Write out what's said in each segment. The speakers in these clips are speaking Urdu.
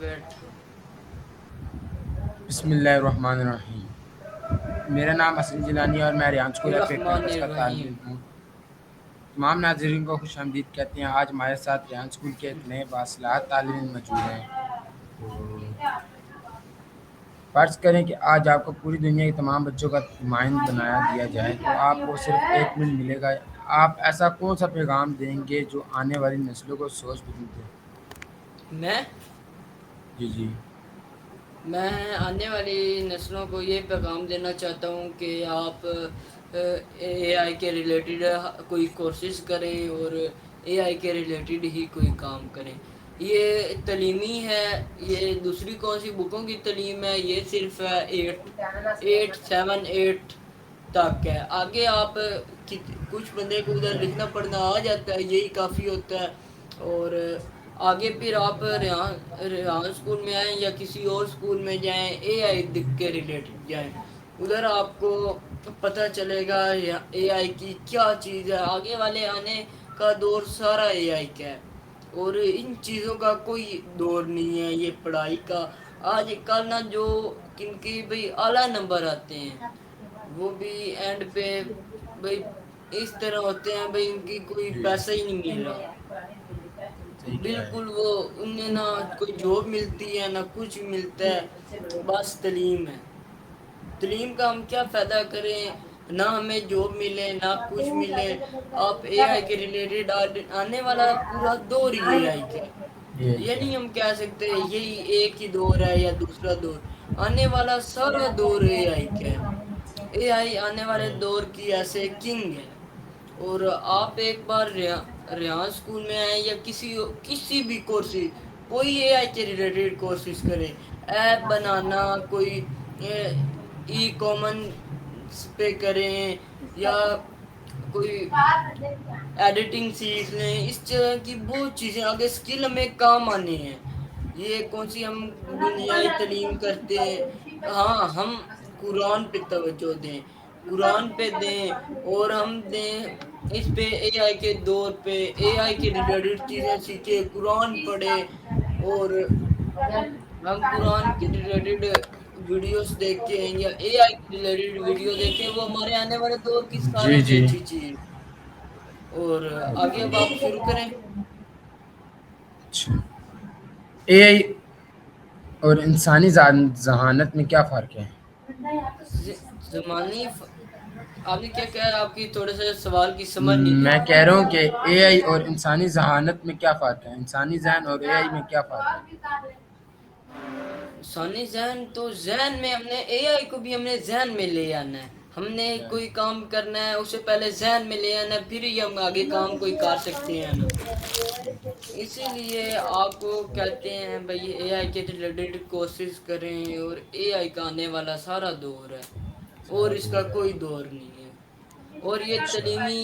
ویٹ بسم اللہ الرحمن الرحیم۔ میرا نام حسن جیلانی اور میں ریحان اسکول ایف اے الرحمن کیمپس کا طالب الرحیم۔ علم ہوں۔ تمام ناظرین کو خوش آمدید کہتے ہیں۔ آج ہمارے ساتھ ریحان اسکول کے ایک نئے باصلاحیت طالب علم موجود ہیں۔ فرض کریں کہ آج آپ کو پوری دنیا کے تمام بچوں کا نمائند بنا دیا جائے تو آپ کو صرف 1 منٹ ملے گا۔ آپ ایسا کون سا پیغام دیں گے جو آنے والی نسلوں کو سوچ بدل دے؟ میں جی جی میں آنے والی نسلوں کو یہ پیغام دینا چاہتا ہوں کہ آپ اے آئی کے ریلیٹڈ کوئی کورسز کریں اور اے آئی کے ریلیٹڈ ہی کوئی کام کریں۔ یہ تعلیمی ہے، یہ دوسری کون سی بکوں کی تعلیم ہے، یہ صرف ہے 8 تک ہے۔ آگے آپ کچھ بندے کو ادھر لکھنا پڑھنا آ جاتا ہے، یہی کافی ہوتا ہے۔ اور آگے پھر آپ ریحان اسکول میں آئیں یا کسی اور اسکول میں جائیں، اے آئی کے ریلیٹڈ جائیں، ادھر آپ کو پتہ چلے گا اے آئی کی کیا چیز ہے۔ آگے والے آنے کا دور سارا اے آئی کا ہے اور ان چیزوں کا کوئی دور نہیں ہے یہ پڑھائی کا۔ آج کل نا جو کن کی بھئی اعلیٰ نمبر آتے ہیں وہ بھی اینڈ پہ بھئی اس طرح ہوتے ہیں بھئی ان کی کوئی جی پیسہ ہی نہیں مل رہا، صحیح کہہ رہے بالکل وہ انہیں نہ کوئی جاب ملتی ہے نہ کچھ ملتا ہے، بس تعلیم ہے۔ تعلیم کا ہم کیا فائدہ کریں، نہ ہمیں جاب ملے نہ کچھ ملے۔ آپ اے آئی کے ریلیٹڈ آنے والا پورا دور ہی اے آئی کا ہے۔ یہی یہ کیا نہیں ہم کہہ سکتے یہی ایک ہی دور ہے یا دوسرا دور، آنے والا سارا دور اے آئی کا ہے۔ اے آئی آنے والے دور کی ایسے کنگ ہے۔ اور آپ ایک بار ریحان اسکول میں آئیں یا کسی بھی کورسز، کوئی اے آئی کے ریلیٹڈ کورسز کریں، ایپ بنانا، کوئی ای کامرس پہ کریں یا کوئی ایڈیٹنگ سیکھ لیں، اس طرح کی بہت چیزیں آگے اسکل ہمیں کام آنے ہیں۔ یہ کون سی ہم دنیائی تعلیم کرتے ہیں؟ ہاں، ہم قرآن پہ توجہ دیں، قرآن پہ دیں اور ہم دیں اس پہ اے آئی کے دور پہ اے آئی کے ریلیٹڈ چیزیں سیکھیں، قرآن پڑھیں اور ہم قرآن کے ریلیٹڈ ویڈیوز دیکھیں یا اے آئی کے ریلیٹڈ ویڈیو دیکھیں، وہ ہمارے آنے والے دور کی سارے جی سے جی اچھی چیز۔ اور آگے اب آپ شروع کریں۔ اچھا، اے آئی اور انسانی ذہانت میں کیا فرق ہے؟ زمانی آپ نے کیا کہا؟ آپ کی تھوڑے سے سوال کی سمجھ نہیں میں آئی۔ کہہ رہا ہوں کہ اے آئی اور انسانی ذہانت میں کیا فرق ہے؟ انسانی ذہن اور اے آئی میں کیا فرق ہے؟ ثانی ذہن تو ذہن میں ہم نے اے آئی کو بھی ہم نے ذہن میں لے آنا ہے۔ ہم نے کوئی کام کرنا ہے اسے پہلے ذہن میں لے آنا ہے، پھر ہی ہم آگے کام کوئی کر سکتے ہیں نا۔ اسی لیے آپ کو کہتے ہیں بھائی اے آئی کے ریلیٹڈ کورسز کریں اور اے آئی کا آنے والا سارا دور ہے اور اس کا کوئی دور نہیں ہے۔ اور یہ تعلیمی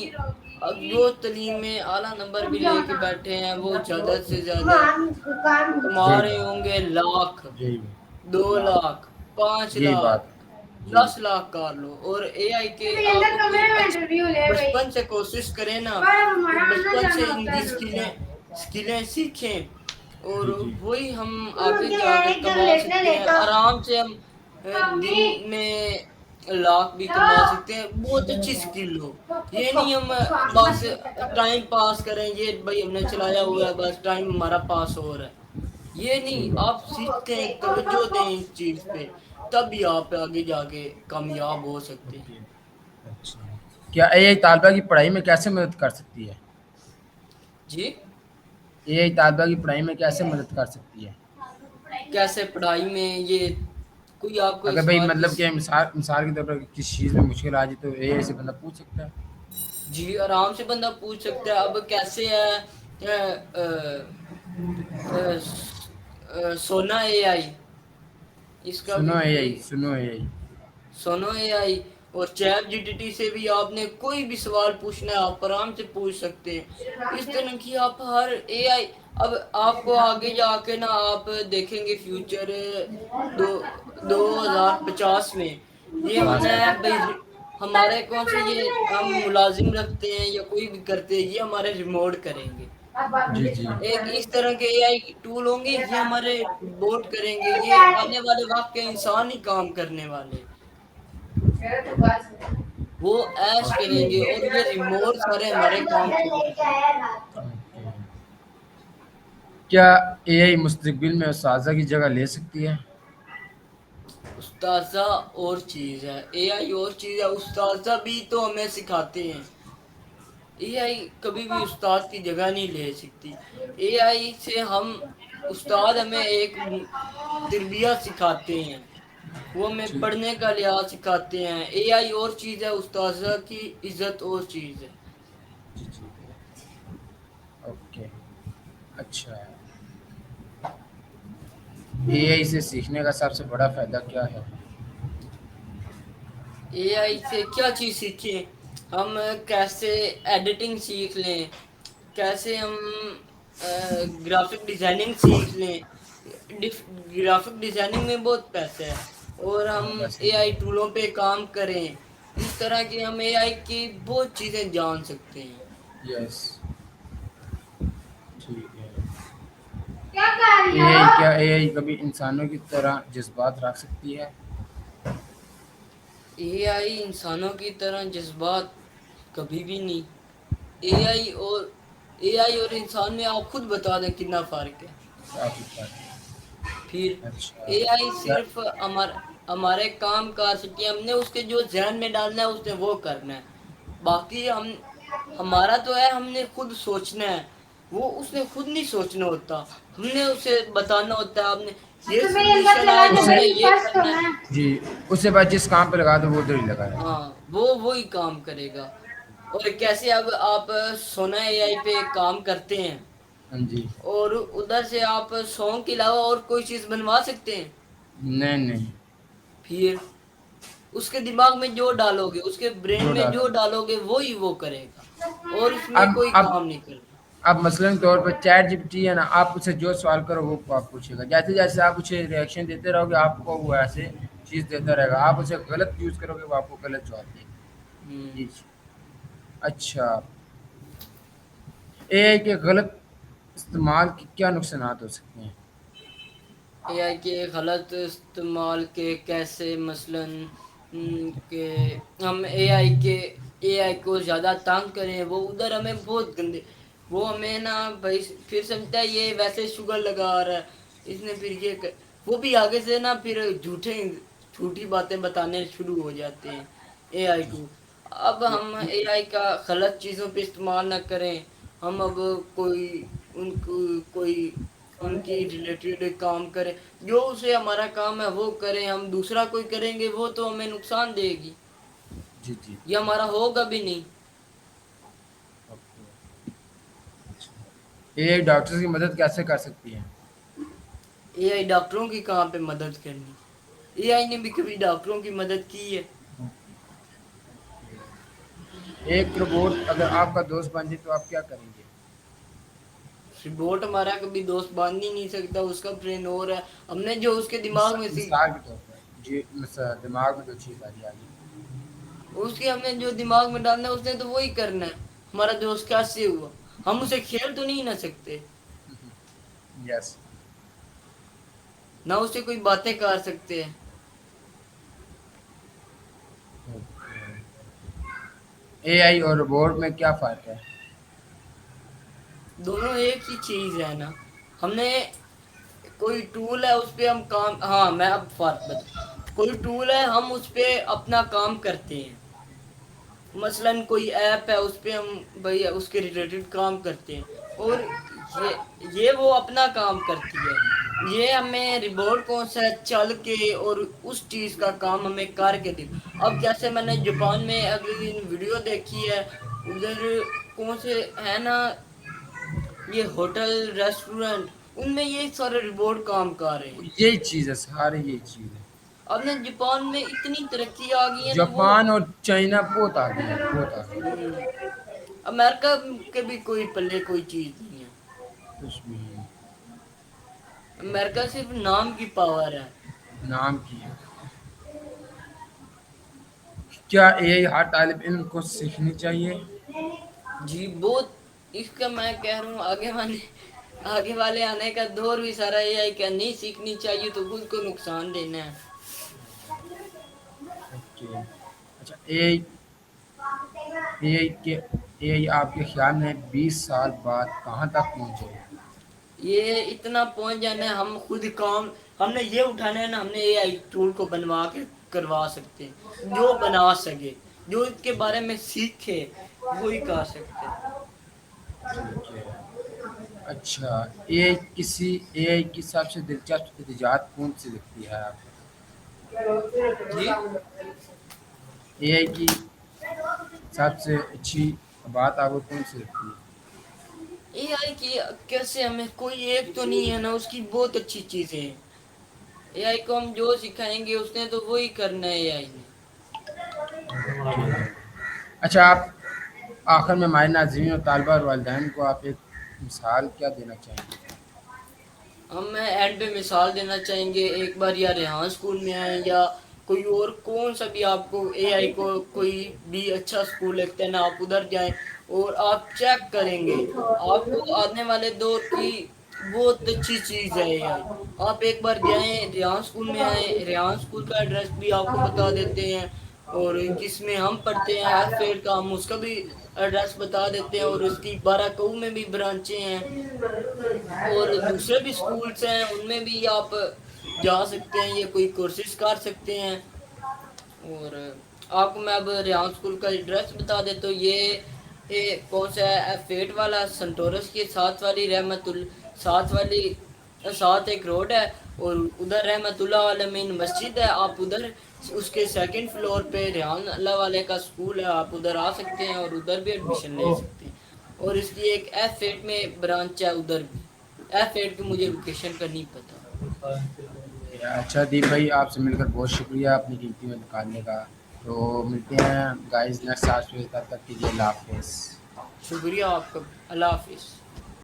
اب جو تعلیم میں اعلیٰ نمبر بھی لے کے بیٹھے ہیں وہ زیادہ سے زیادہ کما جی رہے ہوں گے لاکھ، جی 2 لاکھ، 5 لاکھ، بات جی 10 لاکھ کر لو۔ اور اے آئی کے آپ کوئی بچپن سے کوشش کریں نا، تو بچپن سے ان کی سکلیں سیکھیں اور جی جی وہی ہم آگے جا کے کما سکتے ہیں آرام سے۔ ہم دن میں لاکھ بھی کما سکتے ہیں، بہت اچھی سکل ہو۔ یہ نہیں ہم بس ٹائم پاس کریں، یہ بھائی ہم نے چلایا ہوا ہے بس ٹائم ہمارا پاس ہو رہا ہے، یہ صحیح نہیں۔ بات آپ سیکھیں، توجہ دیں اس چیز پہ، تب ہی آپ آگے جا کے کامیاب ہو سکتے ہیں۔ اچھا، کیا اے آئی طالبہ کی پڑھائی میں کیسے مدد کر سکتی ہے؟ جی اے آئی طالبہ کی پڑھائی میں کیسے مدد کر سکتی ہے؟ کیسے پڑھائی میں؟ یہ کوئی آپ کو اگر اس بھائی سوال کی مطلب کہ مثال کے طور پر کسی چیز میں مشکل آ جائے تو اے آئی سے بندہ پوچھ سکتا ہے؟ جی آرام سے بندہ پوچھ سکتا ہے۔ اب کیسے ہے سونا اے آئی، اس کا بھی کوئی سنو اے آئی سونو اے آئی اور چیٹ جی ٹی ٹی سے بھی آپ نے کوئی بھی سوال پوچھنا ہے آپ آرام سے پوچھ سکتے ہیں۔ اس طرح کی آپ ہر اے آئی، اب آپ کو آگے جا کے نا آپ دیکھیں گے فیوچر 2050 میں یہ پاس ہونا کر ہے بھائی ہمارے کون سے یہ ہم ملازم رکھتے ہیں یا کوئی بھی کرتے ہیں، یہ ہمارے ریموٹ کریں گے۔ جی جی ایک اس طرح کے اے آئی ٹول ہوں گے، یہ ہمارے بوٹ کریں گے، یہ آنے والے وقت کے انسان ہی کام کرنے والے، وہ ایش کریں گے اور یہ ریموٹ سارے ہمارے کام چھوڑ دیں گے۔ کیا اے آئی مستقبل میں اساتذہ کی جگہ لے سکتی ہے؟ استاذہ اور چیز ہے، اے آئی اور چیز ہے، استاذہ بھی تو ہمیں سکھاتے ہیں، اے آئی کبھی بھی استاد کی جگہ نہیں لے سکتی، اے آئی سے ہم استاد ہمیں ایک تربیت سکھاتے ہیں، وہ ہمیں جی پڑھنے کا لحاظ سکھاتے ہیں، اے آئی اور چیز ہے، استاذہ کی عزت اور چیز ہے۔ جی جی اوکے اچھا اے آئی سے سیکھنے کا سب سے بڑا فائدہ کیا ہے؟ اے آئی سے کیا چیز سیکھیں؟ ہم کیسے ایڈیٹنگ سیکھ لیں، کیسے ہم گرافک ڈیزائننگ سیکھ لیں، گرافک ڈیزائننگ میں بہت پیسہ ہے، اور ہم ویسے اے آئی ٹولوں پہ کام کریں، اس طرح کی ہم اے آئی کی بہت چیزیں جان سکتے ہیں۔ یس ٹھیک ہے کیا اے آئی کبھی انسانوں کی طرح جذبات رکھ سکتی ہے؟ اے آئی انسانوں کی طرح جذبات کبھی بھی نہیں، اے آئی اور انسان میں آپ خود بتا دیں کتنا فرق ہے۔ کافی فرق پھر ہے اچھا اے آئی کیا صرف ہمارے کام کر سکتی ہے، ہم نے اس کے جو ذہن میں ڈالنا ہے اس نے وہ کرنا ہے، باقی ہمارا تو ہے، ہم نے خود سوچنا ہے، وہ اس نے خود نہیں سوچنا ہوتا، ہم نے اسے بتانا ہوتا ہے، آپ نے یہ سولوشن آئے تو ہم اسے نے یہ کرنا ہے۔ جی اس سے بعد جس کام پہ لگا دو وہ ادھر ہی لگا رہے گا۔ ہاں وہ وہی کام کرے گا، اور کیسے اب آپ سونا اے آئی پہ کام کرتے ہیں ہاں جی اور ادھر سے آپ سونگ کے علاوہ اور کوئی چیز بنوا سکتے ہیں؟ نہیں نہیں پھر اس کے دماغ میں جو ڈالو گے، اس کے برین میں ڈالو جو ڈالو گے وہی وہ کرے گا، اور اس میں اب کوئی اب کام نہیں کرنا۔ اب مثلاً طور پر چیٹ جی پی ٹی ہے نا، آپ اسے جو سوال کرو وہ آپ پوچھے گا، جیسے جیسے آپ اسے ریئیکشن دیتے رہو گے آپ کو وہ ایسے چیز دیتا رہے گا، آپ اسے غلط یوز کرو گے وہ آپ کو غلط جواب دے گا۔ ہوں جی جی اچھا اے آئی کے غلط استعمال کے کیا نقصانات ہو سکتے ہیں؟ اے آئی کے غلط استعمال کے کیسے؟ مثلاً کہ ہم اے آئی کو زیادہ تنگ کریں، وہ ادھر ہمیں بہت گندے، وہ ہمیں نا بھائی پھر سمجھتا ہے یہ ویسے شوگر لگا رہا ہے، اس نے پھر وہ بھی آگے سے نا پھر جھوٹی باتیں بتانے شروع ہو جاتے ہیں اے آئی کو۔ اب ہم اے آئی کا غلط چیزوں پہ استعمال نہ کریں، ہم اب کوئی ان کی ریلیٹڈ کام کریں، جو اسے ہمارا کام ہے وہ کریں، ہم دوسرا کوئی کریں گے وہ تو ہمیں نقصان دے گی، جی جی یہ ہمارا ہوگا بھی نہیں۔ اے آئی ڈاکٹرز کی مدد کیسے کر سکتی ہے؟ اے آئی ڈاکٹروں کی کہاں پہ مدد کرنی، اے آئی نے بھی کبھی ڈاکٹروں کی مدد کی ہے؟ ایک روبوٹ اگر آپ کا دوست بن جائے تو آپ کیا کریں گے؟ ربوٹ ہمارا کبھی دوست باندھ ہی نہیں سکتا، اس کا برین اور ہے، ہم نے جو اس کے دماغ میں مثال کے طور پر جی دماغ میں جو چیز آ رہی آگے اس کی ہم نے جو دماغ میں ڈالنا ہے اس نے تو وہی کرنا ہے، ہمارا دوست کیسے ہوا، ہم اسے کھیل تو نہیں نہ سکتے، یس نہ اسے کوئی باتیں کر سکتے ہیں۔ اے آئی اور روبوٹ میں کیا فرق ہے؟ دونوں ایک ہی چیز ہے نا، ہم نے کوئی ٹول ہے اس پہ ہم کام، ہاں میں اب فرق بتا، کوئی ٹول ہے ہم اس پہ اپنا کام کرتے ہیں، مثلاً کوئی ایپ ہے اس پہ ہم بھائی اس کے ریلیٹڈ کام کرتے ہیں، اور یہ وہ اپنا کام کرتی ہے، یہ ہمیں ربورٹ کون سا چل کے اور اس چیز کا کام ہمیں کر کے دے۔ اب جیسے میں نے جاپان میں اگلے دن ویڈیو دیکھی ہے، ادھر کون سے ہے نا یہ ہوٹل ریسٹورینٹ، ان میں یہ سارے ربورٹ کام کر رہے ہیں۔ یہی چیز ہے سارے یہی چیز ہے اب نے جاپان میں اتنی ترقی آ گئی ہے نا، وہ جاپان اور چائنا بہت آگے ہے بہت آگے امریکہ کے بھی کوئی پلے کوئی چیز نہیں ہے، کچھ بھی نہیں امریکہ صرف نام کی پاور ہے۔ نام کی ہے کیا اے آئی ہر طالب علم کو سیکھنی چاہیے؟ جی بہت، اس کا میں کہہ رہا ہوں آگے والے آنے کا دور بھی سارا یہ ہے کہ نہیں سیکھنی چاہیے تو خود کو نقصان دینا ہے. اوکے. اچھا اے آئی آپ کے خیال میں 20 سال بعد کہاں تک پہنچے گا؟ یہ اتنا پہنچ جانا ہے ہم خود کام ہم نے یہ اٹھانا ہے نا ہم نے اے آئی ٹول کو بنوا کے کروا سکتے ہیں جو بنا سکے جو اس کے بارے میں سیکھے وہی کر سکتے ہیں. ٹھیک ہے. اچھا اے آئی کی سب سے دلچسپ ایجاد کون سی لگتی ہے آپ جی اے آئی کی سب سے اچھی بات آپ کو کون سی لگتی ہے؟ اے آئی کی کیسے ہمیں کوئی ایک تو نہیں ہے نا اس کی بہت اچھی چیزیں ہیں. اے آئی کو ہم جو سکھائیں گے اس نے تو وہی کرنا ہے اے آئی نے. اچھا آپ آخر میں ہمارے ناظرین اور طالبہ اور والدین کو آپ ایک مثال کیا دینا چاہیں گے؟ ہم میں اینڈ پہ مثال دینا چاہیں گے ایک بار یا ریحان اسکول میں آئیں یا کوئی اور کون سا بھی آپ کو اے آئی کو کوئی بھی اچھا اسکول لگتا ہے نا آپ ادھر جائیں اور آپ چیک کریں گے آپ کو آنے والے دور کی بہت اچھی چیز ہے یہ. آپ ایک بار جائیں ریحان اسکول میں آئیں ریحان اسکول کا ایڈریس بھی آپ کو بتا دیتے ہیں اور جس میں ہم پڑھتے ہیں ایف کا ہم اس کا بھی ایڈریس بتا دیتے ہیں اور اس کی 12 میں بھی برانچیں ہیں اور دوسرے بھی اسکولس ہیں ان میں بھی آپ جا سکتے ہیں یہ کوئی کورسز کر سکتے ہیں. اور آپ کو میں اب ریحان اسکول کا ایڈریس بتا دیتا ہوں یہ کون سا ہے فیٹ والا سنٹورس کی ساتھ والی ساتھ ایک روڈ ہے اور ادھر رحمت اللہ عالمین مسجد ہے آپ ادھر اس کے سیکنڈ فلور پہ ریحان اللہ والے کا اسکول ہے آپ ادھر آ سکتے ہیں اور ادھر بھی ایڈمیشن لے سکتے ہیں. اور اس کی ایک ایف ایٹ میں برانچ ہے ادھر بھی ایف ایٹ کی مجھے لوکیشن کا نہیں پتا. اچھا دیپ بھائی آپ سے مل کر بہت شکریہ اپنی قیمتی میں نکالنے کا. تو ملتے ہیں گائز نیکسٹ 7 بجے تب تک کیجیے اللہ حافظ. شکریہ آپ کا. اللہ حافظ.